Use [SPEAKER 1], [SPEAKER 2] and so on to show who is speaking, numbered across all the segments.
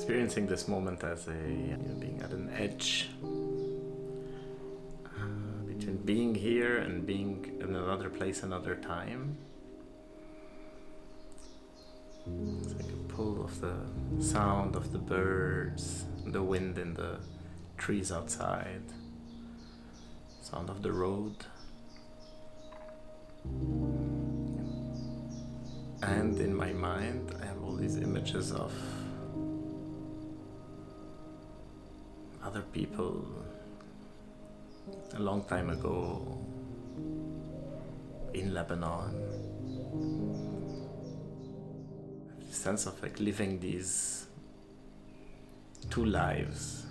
[SPEAKER 1] experiencing this moment as being at an edge between being here and being in another place, another time. It's like a pull of the sound of the birds, the wind in the trees outside, sound of the road. And in my mind, I have all these images of other people a long time ago in Lebanon. The sense of like living these two lives.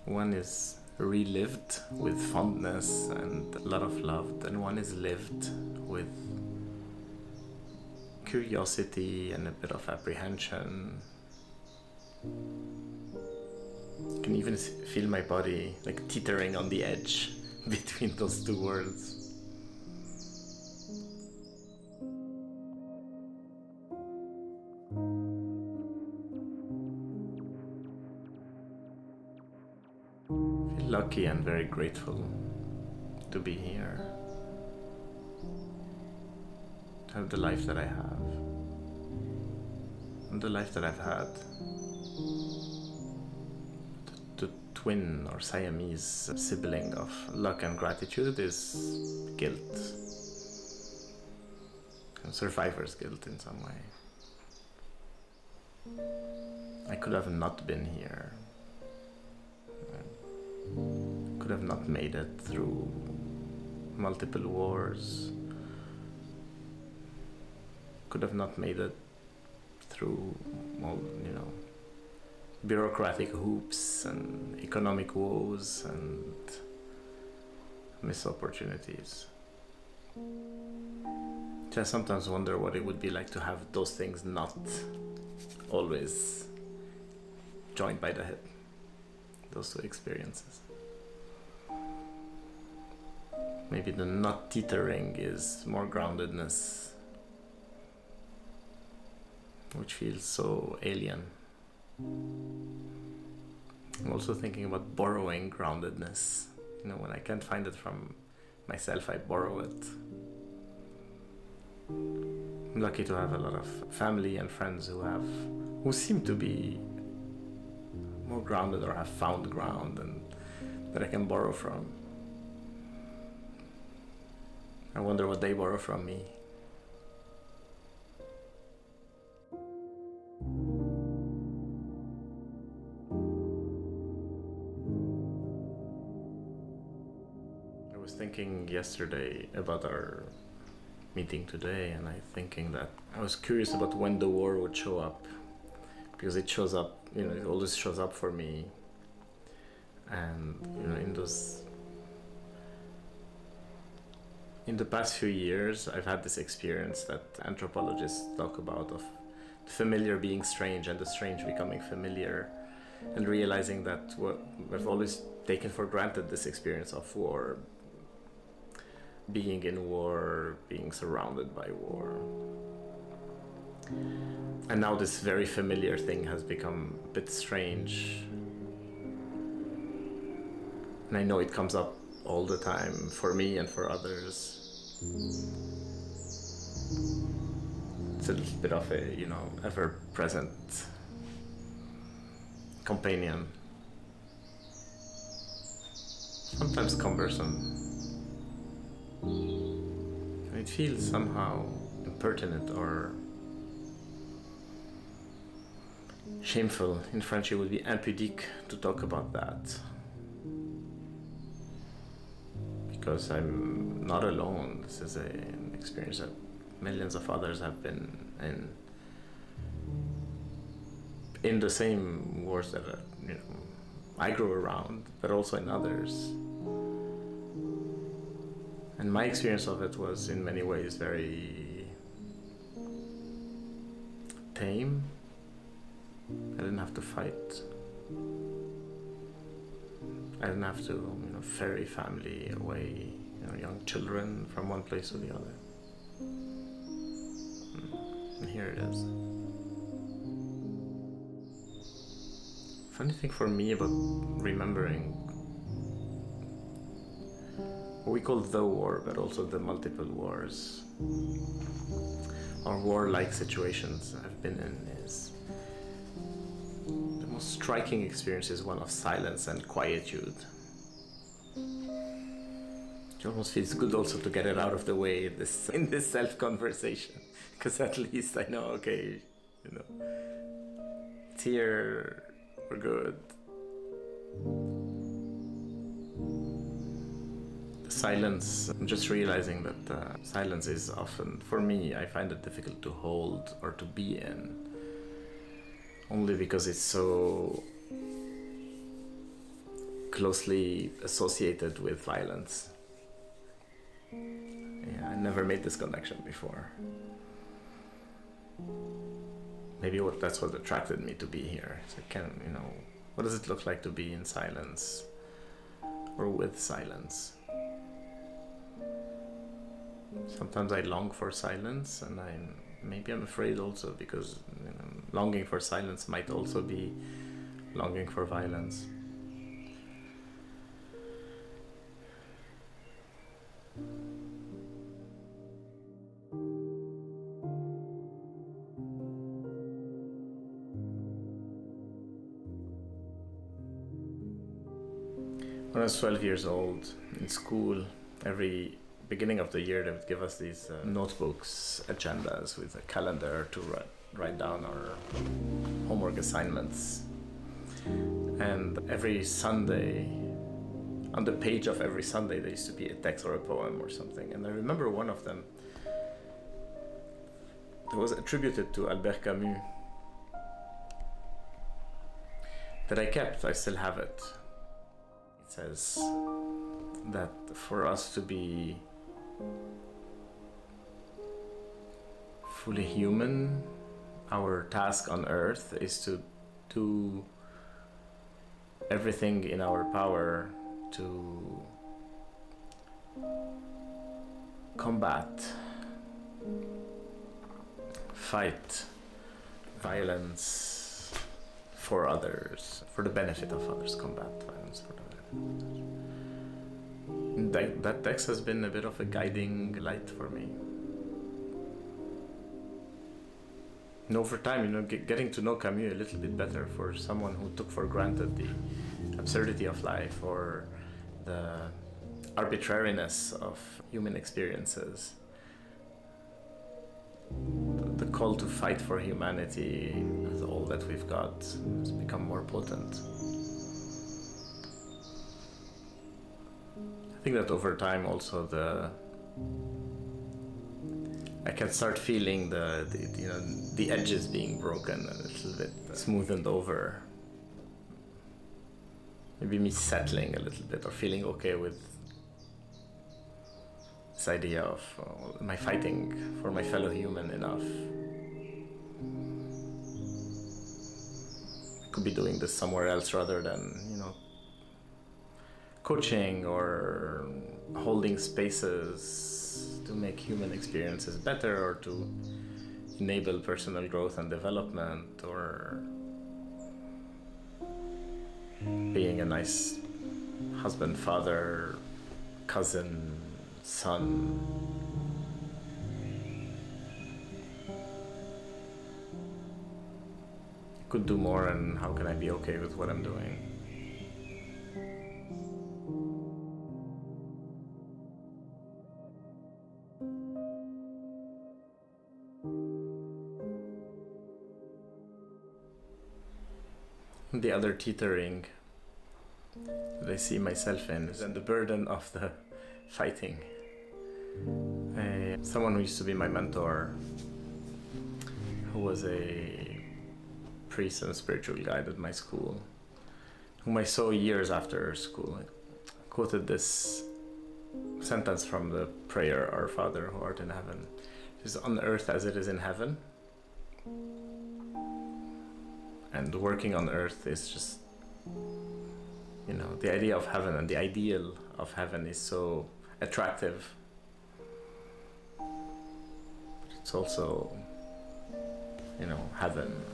[SPEAKER 1] One is relived with fondness and a lot of love, and one is lived with curiosity and a bit of apprehension. I can even feel my body like teetering on the edge between those two worlds. I feel lucky and very grateful to be here, to have the life that I have, and the life that I've had. The twin or Siamese sibling of luck and gratitude is guilt, and survivor's guilt in some way. I could have not been here. I could have not made it through multiple wars. Could have not made it through all, bureaucratic hoops and economic woes and missed opportunities. I sometimes wonder what it would be like to have those things not always joined by the hip, those two experiences. Maybe the not teetering is more groundedness, which feels so alien. I'm also thinking about borrowing groundedness. When I can't find it from myself, I borrow it. I'm lucky to have a lot of family and friends who seem to be more grounded or have found ground and that I can borrow from. I wonder what they borrow from me. I was thinking yesterday about our meeting today, and I was curious about when the war would show up, because it shows up, it always shows up for me, and in the past few years, I've had this experience that anthropologists talk about of the familiar being strange and the strange becoming familiar, and realizing that we've always taken for granted this experience of war, being in war, being surrounded by war. And now this very familiar thing has become a bit strange. And I know it comes up all the time for me and for others. It's a little bit of a, ever-present companion. Sometimes cumbersome. And it feels somehow impertinent or shameful. In French, it would be impudique to talk about that. Because I'm not alone. This is an experience that millions of others have been in the same wars that I grew around, but also in others. And my experience of it was in many ways very tame. I didn't have to fight. I didn't have to, ferry family away, young children from one place to the other. And here it is. Funny thing for me about remembering what we call the war, but also the multiple wars or war-like situations I've been in, is the most striking experience is one of silence and quietude. It almost feels good also to get it out of the way in this self-conversation, because at least I know, okay, it's here, we're good. The silence, I'm just realizing that silence is often, for me, I find it difficult to hold or to be in, only because it's so closely associated with violence. Yeah, I never made this connection before. Maybe that's what attracted me to be here. So what does it look like to be in silence or with silence? Sometimes I long for silence, and maybe I'm afraid also, because longing for silence might also be longing for violence. When I was 12 years old, in school, every beginning of the year they would give us these notebooks, agendas with a calendar to write down our homework assignments. And every Sunday, on the page of every Sunday, there used to be a text or a poem or something. And I remember one of them that was attributed to Albert Camus that I kept. I still have it. It says that for us to be fully human, our task on earth is to do everything in our power to combat, fight violence for others, for the benefit of others, combat violence for the benefit of others. That text has been a bit of a guiding light for me. And over time, getting to know Camus a little bit better, for someone who took for granted the absurdity of life or the arbitrariness of human experiences, the call to fight for humanity as all that we've got has become more potent. I think that over time also I can start feeling the edges being broken a little bit, smoothened over. Maybe me settling a little bit or feeling okay with this idea of am I fighting for my fellow human enough? I could be doing this somewhere else rather than, coaching or holding spaces to make human experiences better or to enable personal growth and development, or being a nice husband, father, cousin, son. I could do more, and how can I be okay with what I'm doing? The other teetering that I see myself in is the burden of the fighting. Someone who used to be my mentor, who was a priest and spiritual guide at my school, whom I saw years after school, quoted this sentence from the prayer, "Our Father who art in heaven, it is on earth as it is in heaven." And working on earth is just, the idea of heaven and the ideal of heaven is so attractive. But it's also, heaven.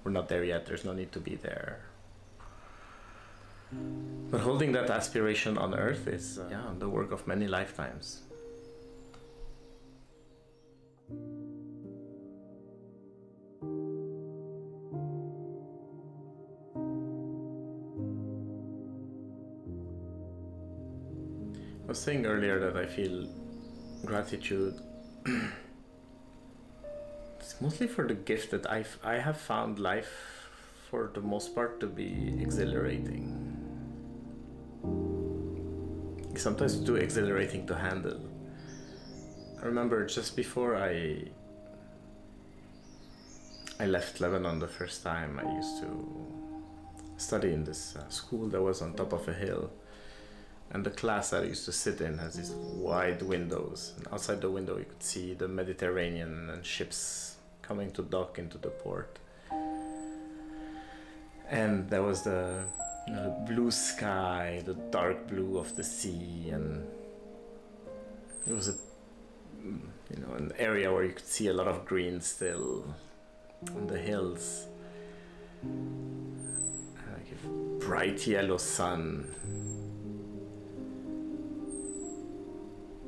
[SPEAKER 1] we're not there yet, there's no need to be there. But holding that aspiration on earth is the work of many lifetimes. I was saying earlier that I feel gratitude it's mostly for the gift that I have found life for the most part to be exhilarating. Sometimes too exhilarating to handle. I remember just before I left Lebanon the first time, I used to study in this school that was on top of a hill. And the class I used to sit in has these wide windows. And outside the window you could see the Mediterranean and ships coming to dock into the port. And there was the blue sky, the dark blue of the sea, and it was an area where you could see a lot of green still on the hills. Like a bright yellow sun.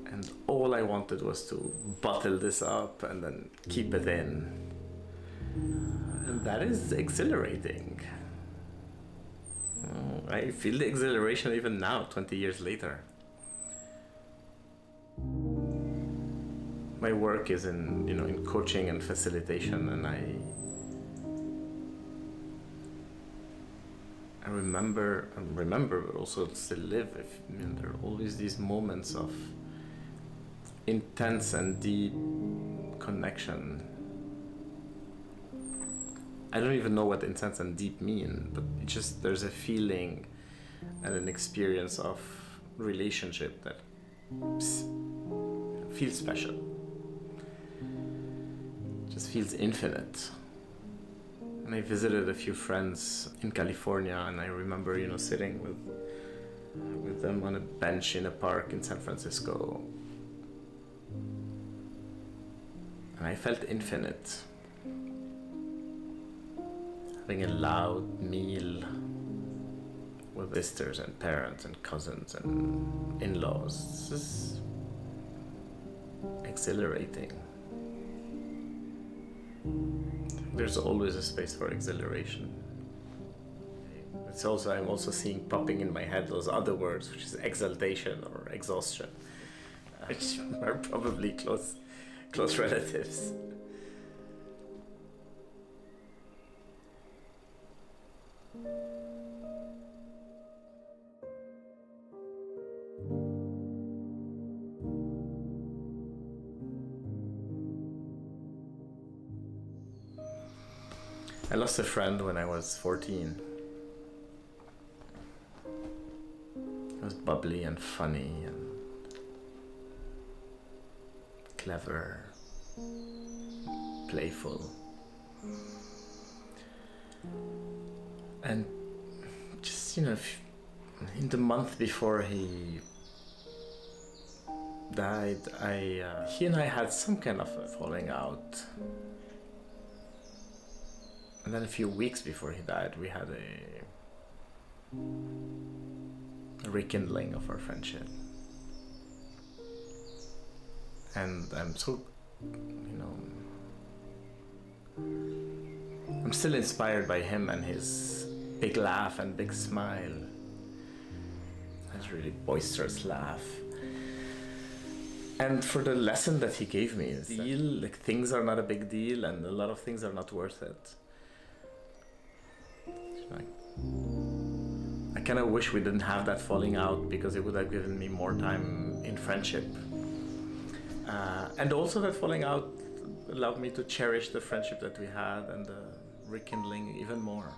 [SPEAKER 1] And all I wanted was to bottle this up and then keep it in. And that is exhilarating. I feel the exhilaration even now, 20 years later. My work is in coaching and facilitation, and I remember, but also still live. There are always these moments of intense and deep connection. I don't even know what intense and deep mean, but there's a feeling and an experience of relationship that feels special. Just feels infinite. And I visited a few friends in California, and I remember, sitting with them on a bench in a park in San Francisco. And I felt infinite. Having a loud meal with visitors and parents and cousins and in-laws. This is exhilarating. There's always a space for exhilaration. I'm also seeing popping in my head those other words, which is exaltation or exhaustion, which are probably close relatives. I lost a friend when I was 14. He was bubbly and funny and clever, playful. And just, in the month before he died, he and I had some kind of a falling out. And then a few weeks before he died, we had a rekindling of our friendship. And I'm so, I'm still inspired by him and his big laugh and big smile. His really boisterous laugh. And for the lesson that he gave me, is things are not a big deal and a lot of things are not worth it. I kind of wish we didn't have that falling out, because it would have given me more time in friendship. And also that falling out allowed me to cherish the friendship that we had and the rekindling even more.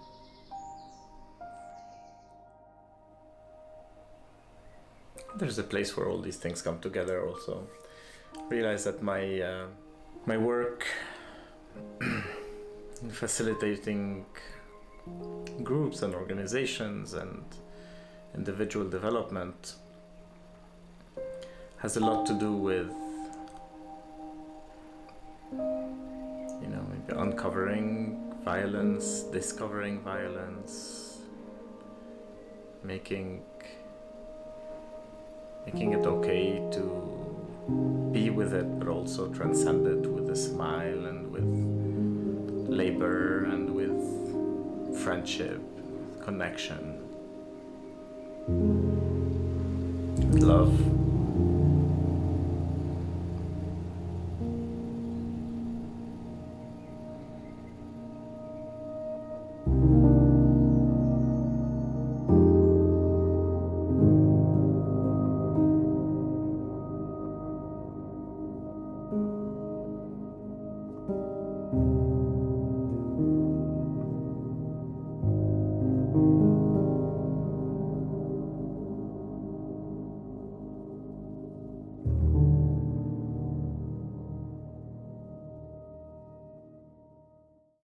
[SPEAKER 1] There's a place where all these things come together also. Realize that my work in facilitating groups and organizations and individual development has a lot to do with maybe uncovering violence, discovering violence, making it okay to be with it, but also transcend it with a smile and with labor and with friendship, connection, love.